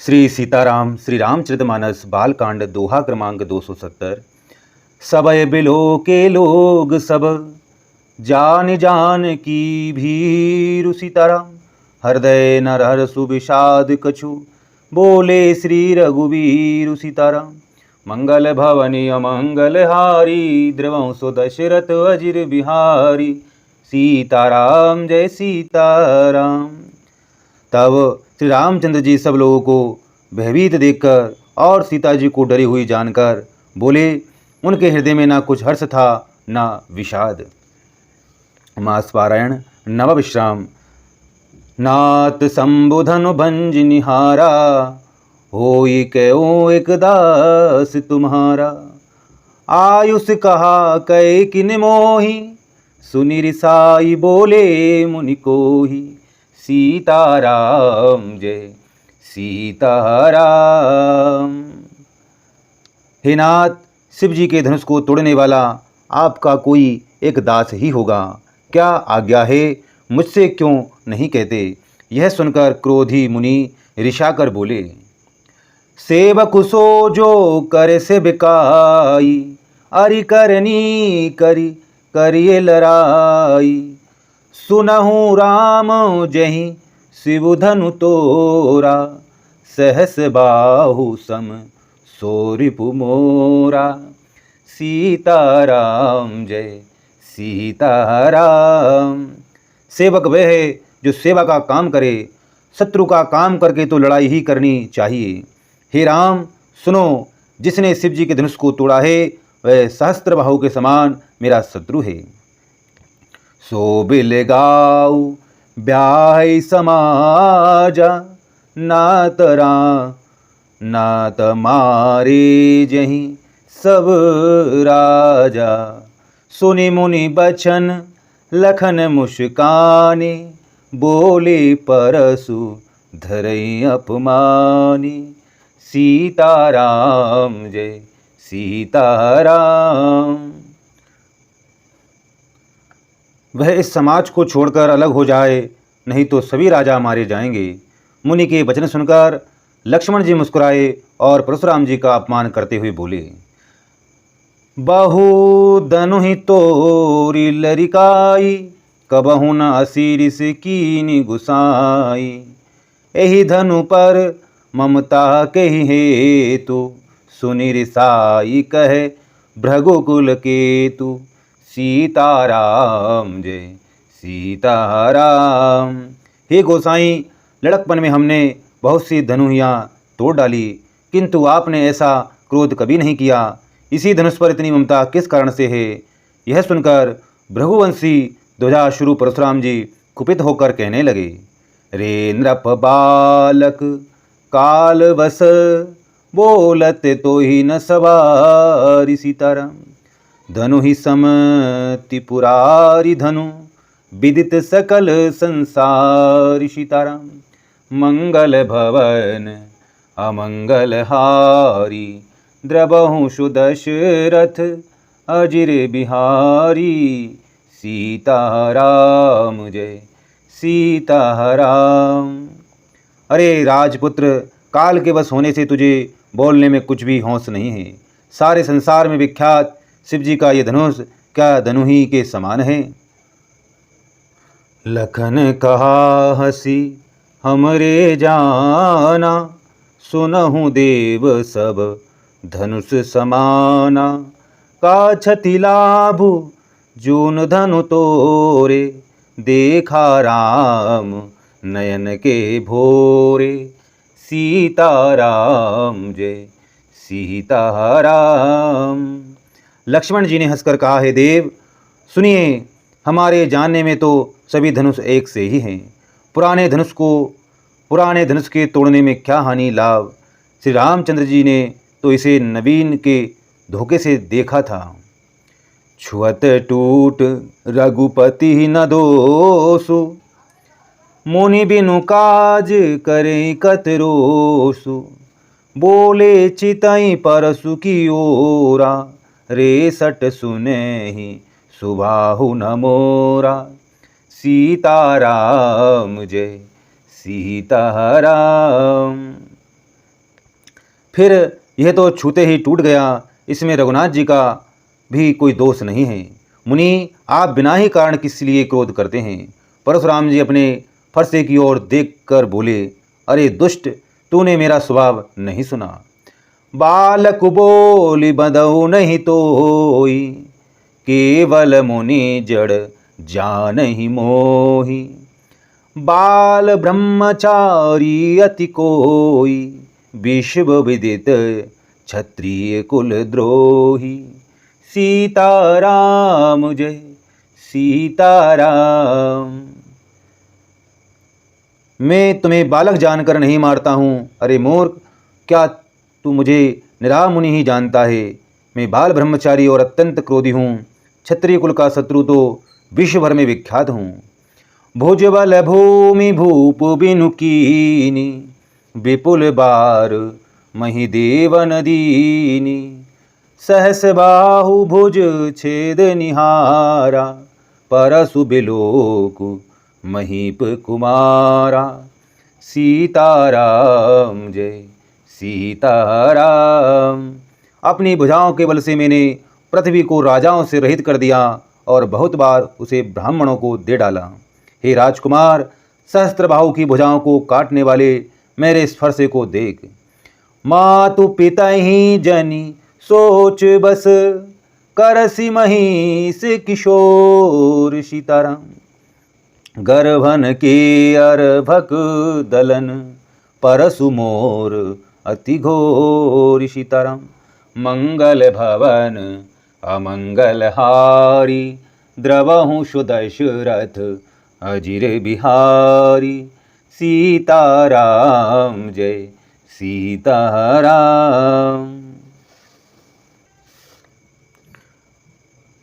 श्री सीताराम श्री रामचरितमानस बालकांड दोहा क्रमांक 270। सबय बिलो के लोग सब जान जान की भीरु सीताराम। हृदय नर हर सुविषाद कछु बोले श्री रघुवीरु सीताराम। मंगल भवनी अमंगल हारी द्रवंसो दशरथ अजिर बिहारी। सीताराम जय सीताराम। तब श्री रामचंद्र जी सब लोगों को भयभीत देखकर और सीता जी को डरी हुई जानकर बोले। उनके हृदय में ना कुछ हर्ष था ना विषाद। मास पारायण नव विश्राम। नात संबुधनु भंज निहारा होई कयो एक दास तुम्हारा। आयुष कहा कै किन मोही सुनि रिसाई बोले मुनि कोही। सीताराम जय सीताराम। हे नाथ, शिव जी के धनुष को तोड़ने वाला आपका कोई एक दास ही होगा। क्या आज्ञा है, मुझसे क्यों नहीं कहते। यह सुनकर क्रोधी मुनि ऋषाकर बोले। सेवक सो जो करे से बिकाई अरि करनी करी करिए लड़ाई। सुनहु राम जहि शिव धनु तोरा सहस बाहु सम सो रिपु मोरा। सीताराम जय सीताराम। सेवक वह है जो सेवा का काम करे, शत्रु का काम करके तो लड़ाई ही करनी चाहिए। हे राम सुनो, जिसने शिव जी के धनुष को तोड़ा है वह सहस्त्रबाहु के समान मेरा शत्रु है। सो बिल गाऊ ब्याह समाजा नातरा नात मारे जही सब राजा। सुनि मुनि बचन लखन मुस्कानी बोले परसु धरई अपमानी। सीताराम जय सीताराम। वह इस समाज को छोड़कर अलग हो जाए, नहीं तो सभी राजा मारे जाएंगे। मुनि के वचन सुनकर लक्ष्मण जी मुस्कुराए और परशुराम जी का अपमान करते हुए बोले। बहु दनुहि तोरी लरिकाई कबहु न असीरिस कीनि गुसाई। एहि धनु पर ममता कहि हेतु सुनि रिसाई कहे भृगुकुल केतु। सीताराम जय सीताराम। हे गोसाई, लड़कपन में हमने बहुत सी धनुहियाँ तोड़ डाली, किंतु आपने ऐसा क्रोध कभी नहीं किया। इसी धनुष पर इतनी ममता किस कारण से है। यह सुनकर भृगुवंशी ध्वजाश्रु परशुराम जी कुपित होकर कहने लगे। रे नृप बालक काल वस बोलत तो ही न सवारी। सीताराम धनु ही समति पुरारी धनु विदित सकल संसार। सीताराम मंगल भवन अमंगल हारी द्रबहु सुदशरथ अजिर बिहारी। सीताराम जय सीताराम। अरे राजपुत्र, काल के वश होने से तुझे बोलने में कुछ भी होश नहीं है। सारे संसार में विख्यात शिव जी का ये धनुष क्या धनुही के समान है। लखन कहा हसी हमरे जाना सुनहु देव सब धनुष समाना। का क्षति लाभु जून धनु तोरे देखा राम नयन के भोरे। सीताराम जय सीताराम। लक्ष्मण जी ने हंसकर कहा, है देव सुनिए, हमारे जानने में तो सभी धनुष एक से ही हैं। पुराने धनुष के तोड़ने में क्या हानि लाभ। श्री रामचंद्र जी ने तो इसे नवीन के धोखे से देखा था। छुअत टूट रघुपति न दोषु मुनि बिनु काज करे कतरोसु। बोले चितई परसु की ओरा रे सट सुने ही सुबाहु न मोरा। सीताराम जय सीताराम। फिर यह तो छूते ही टूट गया, इसमें रघुनाथ जी का भी कोई दोष नहीं है। मुनि, आप बिना ही कारण किस लिए क्रोध करते हैं? परशुराम जी अपने फरसे की ओर देखकर बोले, अरे दुष्ट, तूने मेरा स्वभाव नहीं सुना। बालक बोली बंधु नहीं तोई, केवल मुनि जड़ जानहि मोहि। बाल ब्रह्मचारी अति कोई, विश्व विदित क्षत्रिय कुल द्रोही। सीताराम जय सीताराम। मैं तुम्हें बालक जानकर नहीं मारता हूँ। अरे मूर्ख, क्या तू मुझे निराह मुनि ही जानता है? मैं बाल ब्रह्मचारी और अत्यंत क्रोधी हूँ। क्षत्रिय कुल का शत्रु तो विश्व भर में विख्यात हूँ। भुजबल भूमि भूप बिनु कीनी, विपुल बार महिदेव नदीनी। सहस बाहु भुज छेद निहारा, परसु बिलोक महीप कुमारा। सीताराम जय सीताराम। अपनी भुजाओं के बल से मैंने पृथ्वी को राजाओं से रहित कर दिया और बहुत बार उसे ब्राह्मणों को दे डाला। हे राजकुमार, सहस्त्रबाहु की भुजाओं को काटने वाले मेरे इस फरसे को देख। मातु पिता ही जनी सोच बस, करसी महिष किशोर। सीताराम। गर्भन के अर्भक दलन, परसु मोर अति घोर। सीताराम। मंगल भवन अमंगल हारी, द्रवहु सुदशरथ अजिर बिहारी। सीताराम जय सीताराम।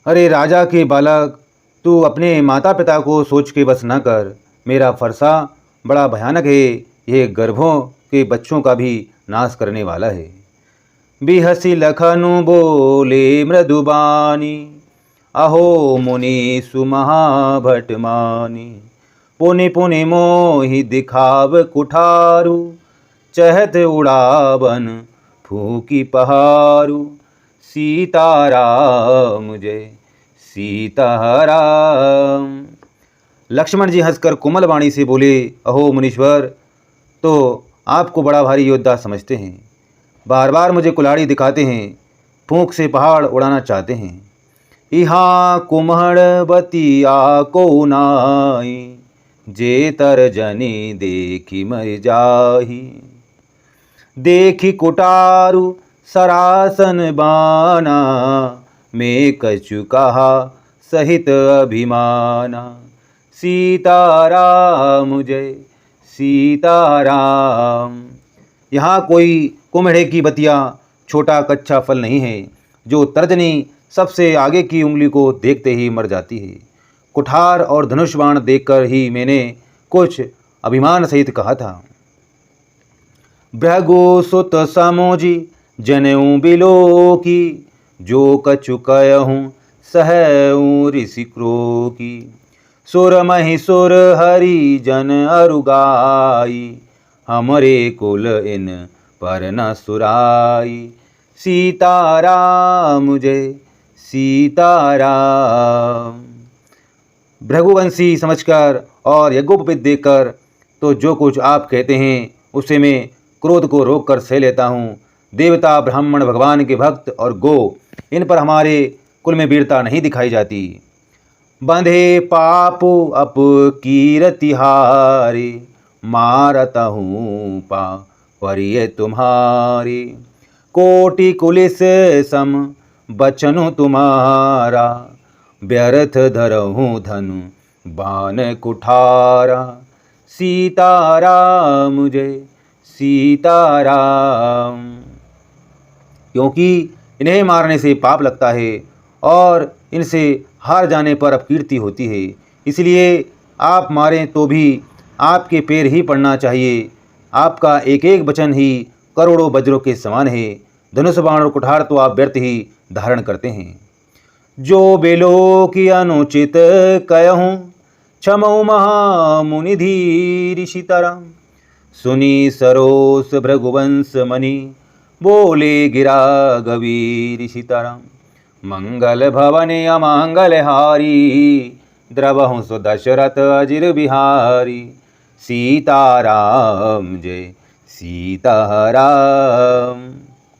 अरे राजा के बालक, तू अपने माता पिता को सोच के बस न कर। मेरा फरसा बड़ा भयानक है, यह गर्भों के बच्चों का भी नाश करने वाला है। बिहसी लखनु बोले मृदुबानी, अहो मुनि सुमहाभट मानी। पुनि पुनि मोहि दिखाव कुठारु, चहत उड़ावन फूकी पहारू। सीताराम जय सीताराम। लक्ष्मण जी हंसकर कोमल वाणी से बोले, अहो मुनीश्वर, तो आपको बड़ा भारी योद्धा समझते हैं। बार बार मुझे कुल्हाड़ी दिखाते हैं, फूंक से पहाड़ उड़ाना चाहते हैं। इहाँ कुम्हड़वती आको नाई, जे तर जनी देखी मर जाही। देखी कुटारु सरासन बाना, मैं कछु कहा सहित अभिमाना। सीताराम जय सीताराम। यहाँ कोई कुम्हड़े की बतिया छोटा कच्चा फल नहीं है, जो तर्जनी सबसे आगे की उंगली को देखते ही मर जाती है। कुठार और धनुष बाण देखकर ही मैंने कुछ अभिमान सहित कहा था। भृगु सुत समोजी जनेऊ बिलोकी, जो कछु कहूँ सहऊ ऋषि क्रोकी। सुर महिसुर हरि जन अरुगाई, हमरे कुल इन पर न सुराई। सीताराम जय सीताराम। भृगुवंशी समझकर और यज्ञोपवीत देखकर तो जो कुछ आप कहते हैं उसे मैं क्रोध को रोक कर सह लेता हूँ। देवता, ब्राह्मण, भगवान के भक्त और गो, इन पर हमारे कुल में वीरता नहीं दिखाई जाती। बंधे पाप अप कीरति हारे, मारता हूँ पा परिय तुम्हारे। कोटि कुलिस सम बचनु तुम्हारा, व्यर्थ धरहूँ धनु बाण कुठारा। सीताराम जय सीताराम। क्योंकि इन्हें मारने से पाप लगता है और इनसे हार जाने पर अपकीर्ति होती है, इसलिए आप मारें तो भी आपके पैर ही पड़ना चाहिए। आपका एक एक वचन ही करोड़ों वज्रों के समान है। धनुष बाण और कुठार तो आप व्यर्थ ही धारण करते हैं। जो बेलो की अनुचित कहूँ, क्षमऊ महामुनि धीर। सीताराम। सुनी सरोस भृगुवंश मणि, बोले गिरा गवीर सीताराम। मंगल भवन अमंगल हारी, द्रवहु सो दशरथ अजिर बिहारी। सीताराम जय सीताराम।